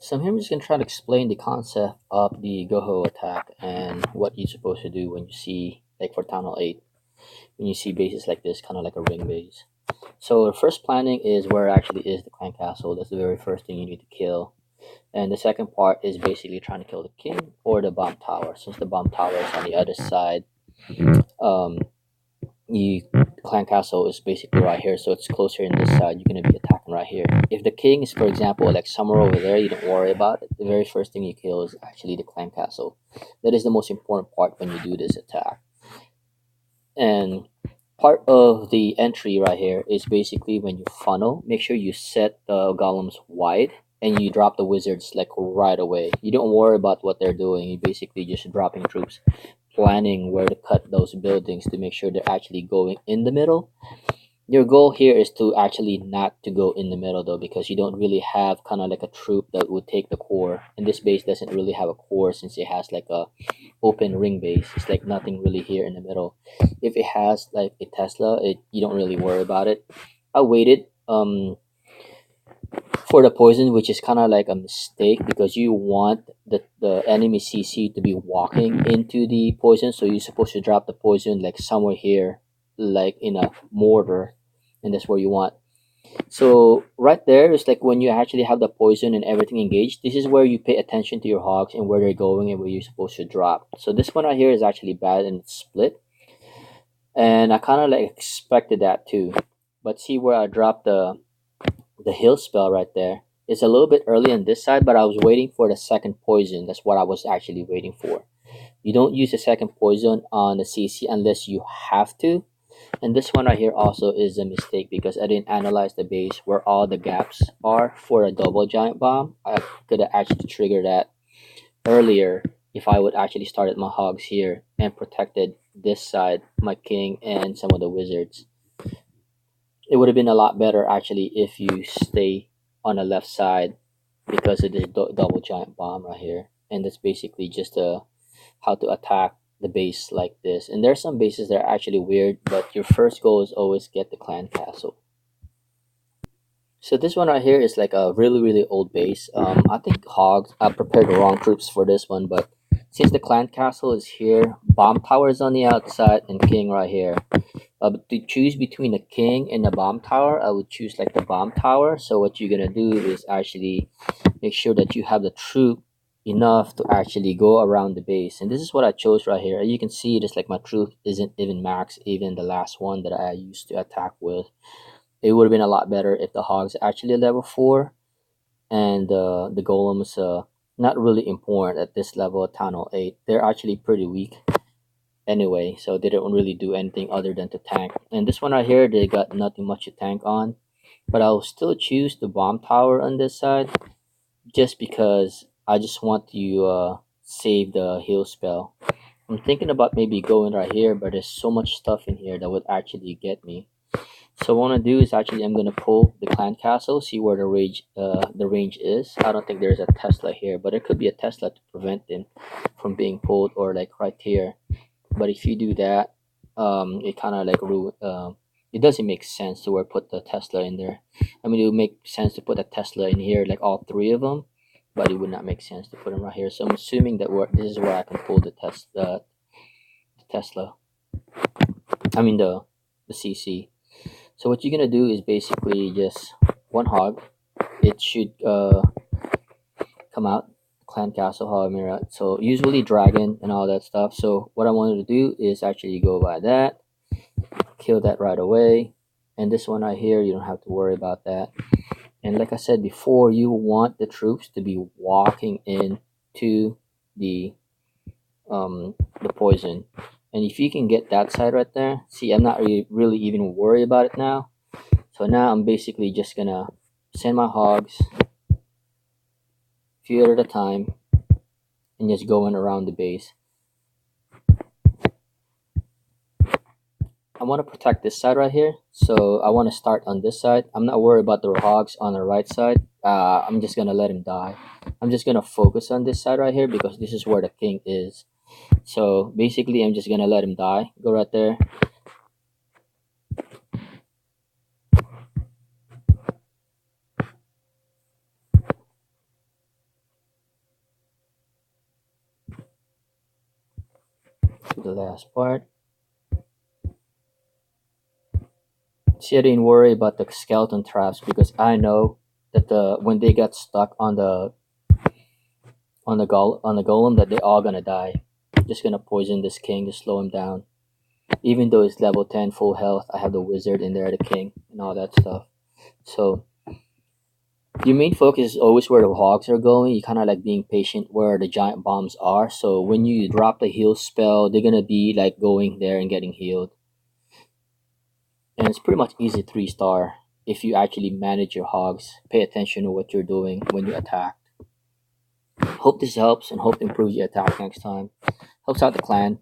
So I'm here just gonna try to explain the concept of the GoHo attack and what you're supposed to do when you see, like for Town Hall 8, when you see bases like this, kind of like a ring base. So the first planning is where actually is the clan castle. That's the very first thing you need to kill. And the second part is basically trying to kill the king or the bomb tower. Since the bomb tower is on the other side, um, you clan castle is basically right here, so it's closer in this side. You're going to be attacking right here. If the king is, for example, like somewhere over there, you don't worry about it. The very first thing you kill is actually the clan castle. That is the most important part when you do this attack. And part of the entry right here is basically when you funnel, make sure you set the golems wide and you drop the wizards like right away. You don't worry about what they're doing. You basically just dropping troops, planning where to cut those buildings to make sure they're actually going in the middle. Your goal here is to actually not to go in the middle though, because you don't really have kind of like a troop that would take the core, and this base doesn't really have a core since it has like a open ring base. It's like nothing really here in the middle. If it has like a Tesla, you don't really worry about it. I waited for the poison, which is kind of like a mistake because you want the enemy CC to be walking into the poison, so you're supposed to drop the poison like somewhere here, like in a mortar, and that's where you want. So right there is like when you actually have the poison and everything engaged, this is where you pay attention to your hogs and where they're going and where you're supposed to drop. So this one right here is actually bad and it's split, and I kind of like expected that too. But see where I dropped the heal spell right there. It's a little bit early on this side, but I was waiting for the second poison. That's what I was actually waiting for. You don't use the second poison on the CC unless you have to. And this one right here also is a mistake because I didn't analyze the base where all the gaps are for a double giant bomb. I could have actually triggered that earlier if I would actually started my hogs here and protected this side, my king and some of the wizards. It would have been a lot better actually if you stay on the left side because of this double giant bomb right here. And that's basically just how to attack the base like this. And there's some bases that are actually weird, but your first goal is always get the clan castle. So this one right here is like a really old base. I think hogs, I prepared the wrong troops for this one, but since the clan castle is here, bomb tower is on the outside, and king right here. To choose between the king and the bomb tower, I would choose like the bomb tower. So what you're gonna do is actually make sure that you have the troop enough to actually go around the base. And this is what I chose right here. You can see just like my troop isn't even max, even the last one that I used to attack with. It would have been a lot better if the hogs actually level 4 and the golems not really important at this level of Town Hall 8. They're actually pretty weak anyway, so they don't really do anything other than to tank. And this one right here, they got nothing much to tank on, but I'll still choose the bomb tower on this side just because I just want to save the heal spell. I'm thinking about maybe going right here, but there's so much stuff in here that would actually get me. So what I want to do is actually I'm gonna pull the clan castle, see where the range is. I don't think there's a Tesla here, but there could be a Tesla to prevent them from being pulled, or like right here. But if you do that, it kind of like it doesn't make sense to where put the Tesla in there. I mean, it would make sense to put a Tesla in here, like all three of them, but it would not make sense to put them right here. So I'm assuming that this is where I can pull the Tesla. I mean the CC. So what you're gonna do is basically just one hog. It should come out clan castle, how I mean, right? So usually dragon and all that stuff. So what I wanted to do is actually go by that, kill that right away. And this one right here, you don't have to worry about that. And like I said before, you want the troops to be walking into the poison. And if you can get that side right there, see, I'm not really even worried about it now. So now I'm basically just gonna send my hogs a few at a time and just going around the base. I want to protect this side right here, so I want to start on this side. I'm not worried about the hogs on the right side. I'm just gonna let him die. I'm just gonna focus on this side right here because this is where the king is. So basically I'm just gonna let him die. Go right there. the last part. See, I didn't worry about the skeleton traps because I know that the when they get stuck on the golem that they're all gonna die. Just gonna poison this king to slow him down. Even though it's level 10 full health, I have the wizard in there, the king, and all that stuff. So your main focus is always where the hogs are going. You kind of like being patient where the giant bombs are. So when you drop the heal spell, they're gonna be like going there and getting healed. And it's pretty much easy 3 star if you actually manage your hogs. Pay attention to what you're doing when you attack. Hope this helps and hope improves your attack next time. Helps out the clan.